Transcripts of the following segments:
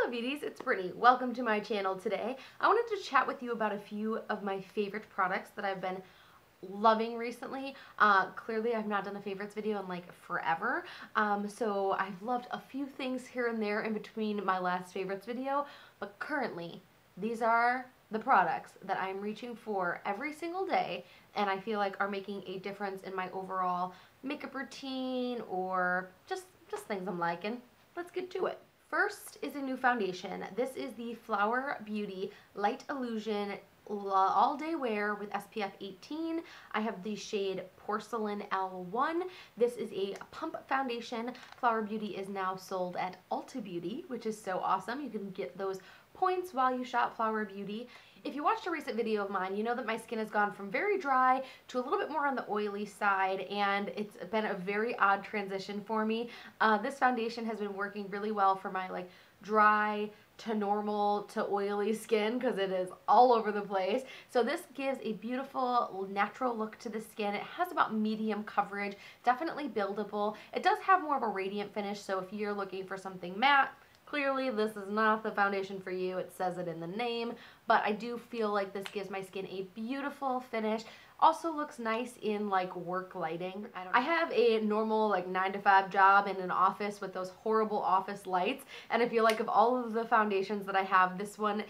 Hello beauties, it's Brittany. Welcome to my channel today. I wanted to chat with you about a few of my favorite products that I've been loving recently. Clearly I've not done a favorites video in like forever, so I've loved a few things here and there in between my last favorites video, but currently these are the products that I'm reaching for every single day and I feel like are making a difference in my overall makeup routine or just things I'm liking. Let's get to it. First is a new foundation. This is the Flower Beauty Light Illusion All Day Wear with SPF 18. I have the shade Porcelain L1. This is a pump foundation. Flower Beauty is now sold at Ulta Beauty, which is so awesome. You can get those points while you shop Flower Beauty. If you watched a recent video of mine, you know that my skin has gone from very dry to a little bit more on the oily side, and it's been a very odd transition for me. This foundation has been working really well for my like dry to normal to oily skin because it is all over the place. So this gives a beautiful natural look to the skin. It has about medium coverage, definitely buildable. It does have more of a radiant finish, so if you're looking for something matte, clearly this is not the foundation for you. It says it in the name, but I do feel like this gives my skin a beautiful finish. Also looks nice in like work lighting. I have a normal like 9-to-5 job in an office with those horrible office lights, and I feel like of all of the foundations that I have, this one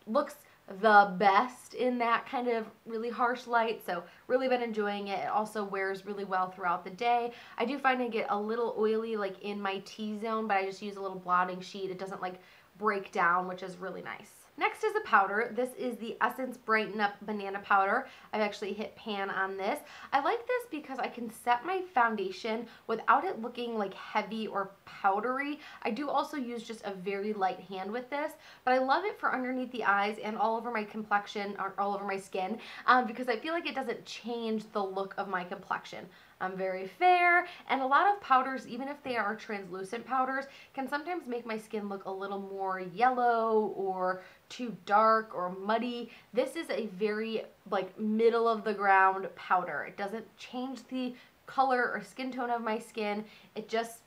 looks the best in that kind of really harsh light, so really been enjoying it. It also wears really well throughout the day. I do find I get a little oily like in my T-zone, but I just use a little blotting sheet. It doesn't like break down, which is really nice. Next is a powder. This is the Essence Brighten Up Banana Powder. I've actually hit pan on this. I like this because I can set my foundation without it looking like heavy or powdery. I do also use just a very light hand with this, but I love it for underneath the eyes and all over my complexion, or all over my skin, because I feel like it doesn't change the look of my complexion. I'm very fair, and a lot of powders, even if they are translucent powders, can sometimes make my skin look a little more yellow or too dark or muddy. This is a very like middle of the ground powder. It doesn't change the color or skin tone of my skin. It just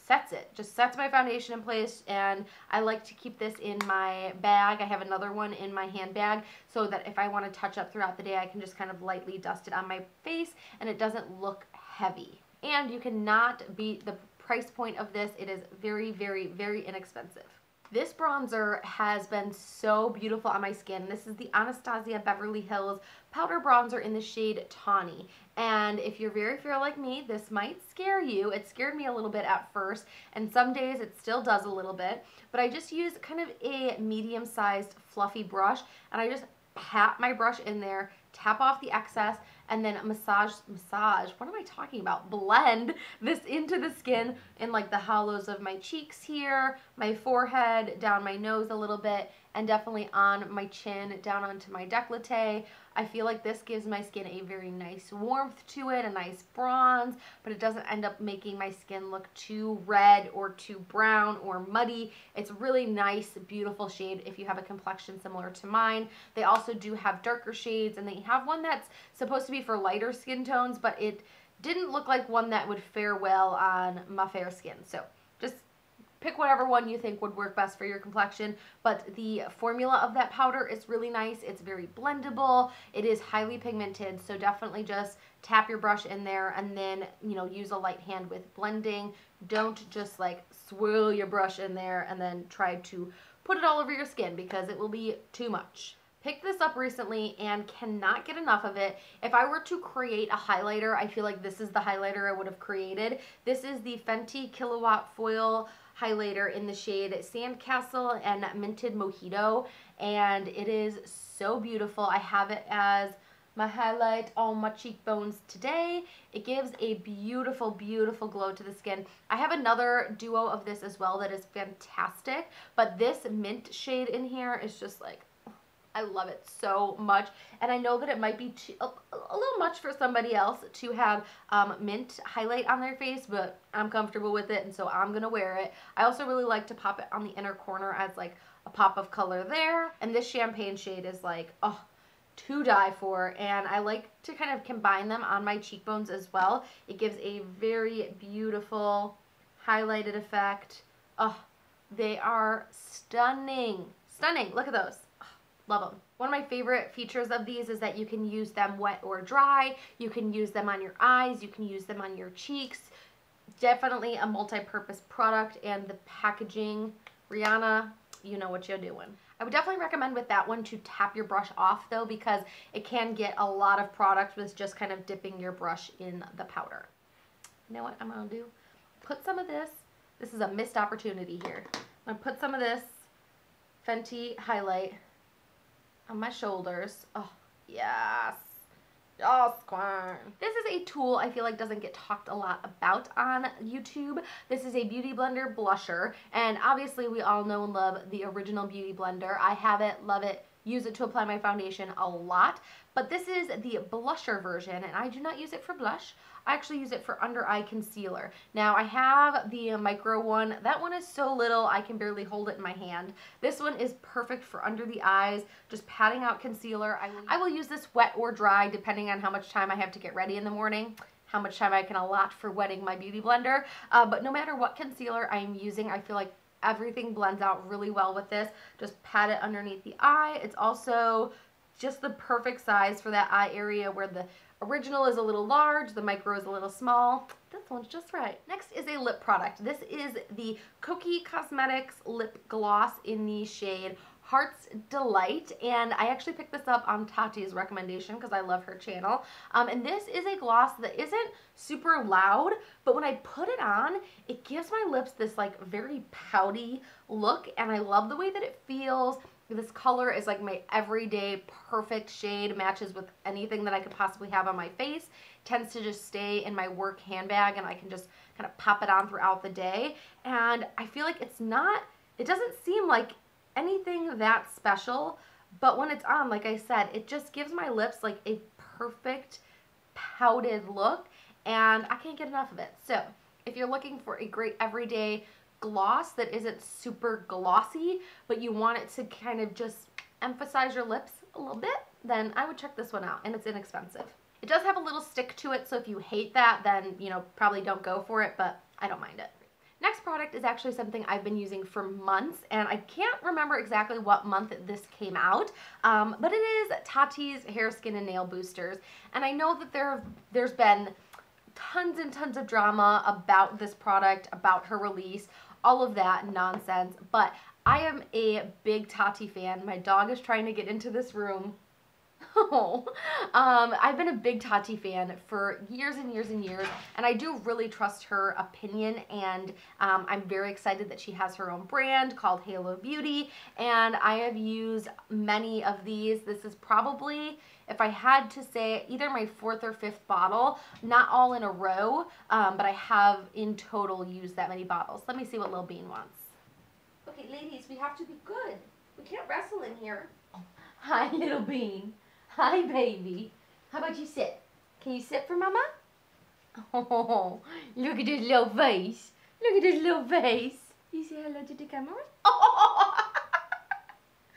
sets my foundation in place, and I like to keep this in my bag. I have another one in my handbag so that if I want to touch up throughout the day, I can just kind of lightly dust it on my face and it doesn't look heavy. And you cannot beat the price point of this. It is very, very, very inexpensive. This bronzer has been so beautiful on my skin. This is the Anastasia Beverly Hills powder bronzer in the shade Tawny. And if you're very fair like me, this might scare you. It scared me a little bit at first, and some days it still does a little bit. But I just use kind of a medium-sized fluffy brush, and I just pat my brush in there, tap off the excess, and then massage, what am I talking about? Blend this into the skin in like the hollows of my cheeks here, my forehead, down my nose a little bit, and definitely on my chin, down onto my décolleté. I feel like this gives my skin a very nice warmth to it, a nice bronze, but it doesn't end up making my skin look too red or too brown or muddy. It's really nice, beautiful shade if you have a complexion similar to mine. They also do have darker shades, and they have one that's supposed to be for lighter skin tones, but it didn't look like one that would fare well on my fair skin. So just pick whatever one you think would work best for your complexion, but the formula of that powder is really nice. It's very blendable. It is highly pigmented, so definitely just tap your brush in there and then, you know, use a light hand with blending. Don't just like swirl your brush in there and then try to put it all over your skin because it will be too much. Picked this up recently and cannot get enough of it. If I were to create a highlighter, I feel like this is the highlighter I would have created. This is the Fenty Kilowatt Foil highlighter in the shade Sandcastle and Minted Mojito, and it is so beautiful. I have it as my highlight on my cheekbones today. It gives a beautiful, beautiful glow to the skin. I have another duo of this as well that is fantastic, but this mint shade in here is just like, I love it so much, and I know that it might be a little much for somebody else to have mint highlight on their face, but I'm comfortable with it, and so I'm gonna wear it. I also really like to pop it on the inner corner as like a pop of color there, and this champagne shade is like, oh, to die for, and I like to kind of combine them on my cheekbones as well. It gives a very beautiful highlighted effect. Oh, They are stunning. Stunning. Look at those. Love them. One of my favorite features of these is that you can use them wet or dry. You can use them on your eyes. You can use them on your cheeks. Definitely a multi-purpose product, and the packaging, Rihanna, you know what you're doing. I would definitely recommend with that one to tap your brush off though, because it can get a lot of product with just kind of dipping your brush in the powder. You know what I'm gonna do? Put some of this. This is a missed opportunity here. I'm gonna put some of this Fenty highlight on my shoulders. Oh, yes. Oh, squirm. This is a tool I feel like doesn't get talked a lot about on YouTube. This is a Beauty Blender blusher, and obviously we all know and love the original Beauty Blender. I have it, love it, use it to apply my foundation a lot, but this is the blusher version, and I do not use it for blush. I actually use it for under eye concealer. Now I have the micro one. That one is so little I can barely hold it in my hand. This one is perfect for under the eyes, just patting out concealer. I will use this wet or dry depending on how much time I have to get ready in the morning, how much time I can allot for wetting my Beauty Blender. But no matter what concealer I'm using, I feel like everything blends out really well with this. Just pat it underneath the eye. It's also just the perfect size for that eye area where the original is a little large, the micro is a little small. This one's just right. Next is a lip product. This is the Kokie Cosmetics Lip Gloss in the shade Heart's Delight, and I actually picked this up on Tati's recommendation because I love her channel. And this is a gloss that isn't super loud, but when I put it on, it gives my lips this like very pouty look, and I love the way that it feels. This color is like my everyday perfect shade, matches with anything that I could possibly have on my face, tends to just stay in my work handbag, and I can just kind of pop it on throughout the day. And I feel like it doesn't seem like anything that special, but when it's on, like I said, it just gives my lips like a perfect pouted look, and I can't get enough of it. So if you're looking for a great everyday gloss that isn't super glossy, but you want it to kind of just emphasize your lips a little bit, then I would check this one out, and it's inexpensive. It does have a little stick to it, so if you hate that, then, you know, probably don't go for it, but I don't mind it. Next product is actually something I've been using for months, and I can't remember exactly what month this came out, but it is Tati's Hair, Skin, and Nail Boosters, and I know that there's been tons and tons of drama about this product, about her release, all of that nonsense, but I am a big Tati fan. My dog is trying to get into this room. Oh, I've been a big Tati fan for years and years and years, and I do really trust her opinion, and I'm very excited that she has her own brand called Halo Beauty, and I have used many of these. This is probably, if I had to say, either my 4th or 5th bottle, not all in a row, but I have in total used that many bottles. Let me see what Lilly Bean wants. Okay, ladies, we have to be good. We can't wrestle in here. Oh, hi, Lilly Bean. Hi, baby. How about you sit? Can you sit for Mama? Oh, look at this little face. Look at this little face. You say hello to the camera? Oh,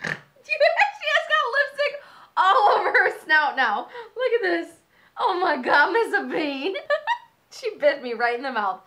she has got lipstick all over her snout now. Look at this. Oh my God, Miss Bean. She bit me right in the mouth.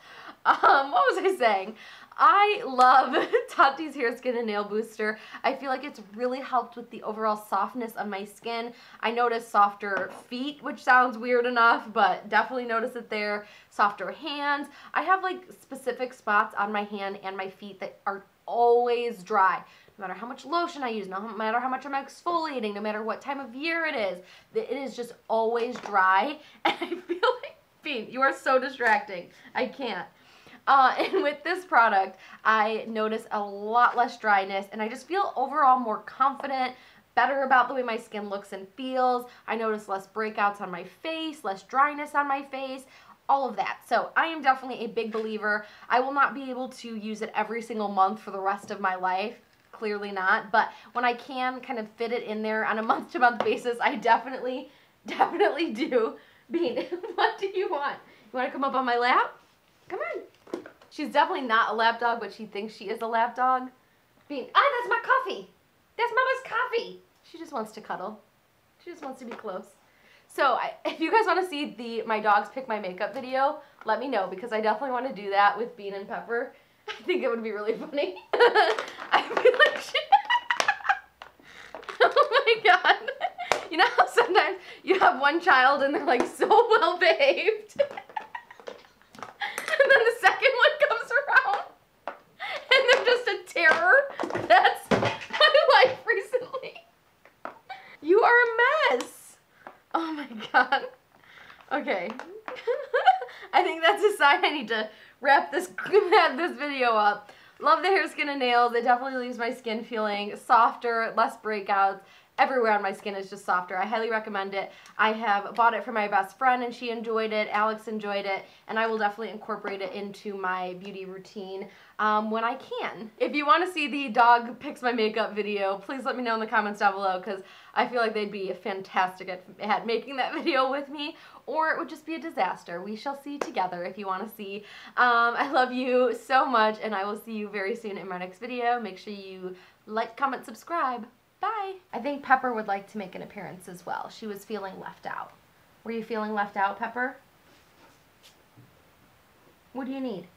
What was I saying? I love Tati's Hair, Skin, and Nail Booster. I feel like it's really helped with the overall softness of my skin. I noticed softer feet, which sounds weird enough, but definitely notice it there. Softer hands. I have like specific spots on my hand and my feet that are always dry. No matter how much lotion I use, no matter how much I'm exfoliating, no matter what time of year it is just always dry. And I feel like, Bean, you are so distracting. I can't. And with this product, I notice a lot less dryness, and I just feel overall more confident, better about the way my skin looks and feels. I notice less breakouts on my face, less dryness on my face, all of that. So I am definitely a big believer. I will not be able to use it every single month for the rest of my life. Clearly not. But when I can kind of fit it in there on a month-to-month basis, I definitely do. Bean, what do you want? You want to come up on my lap? Come on. She's definitely not a lap dog, but she thinks she is a lap dog. Bean, that's my coffee. That's Mama's coffee. She just wants to cuddle. She just wants to be close. So if you guys want to see my dogs pick my makeup video, let me know, because I definitely want to do that with Bean and Pepper. I think it would be really funny. I feel like she... Oh my god. You know how sometimes you have one child and they're like so well behaved? And then the second one comes around and they're just a terror? That's my life recently. You are a mess. Oh my god. Okay. I think that's a sign I need to wrap this video up. Love the hair, skin, and nails. It definitely leaves my skin feeling softer, less breakouts. Everywhere on my skin is just softer. I highly recommend it. I have bought it for my best friend and she enjoyed it. Alex enjoyed it, and I will definitely incorporate it into my beauty routine when I can. If you want to see the dog picks my makeup video, please let me know in the comments down below, because I feel like they'd be fantastic at making that video with me, or it would just be a disaster. We shall see together if you want to see. I love you so much, and I will see you very soon in my next video. Make sure you like, comment, subscribe. Bye. I think Pepper would like to make an appearance as well. She was feeling left out. Were you feeling left out, Pepper? What do you need?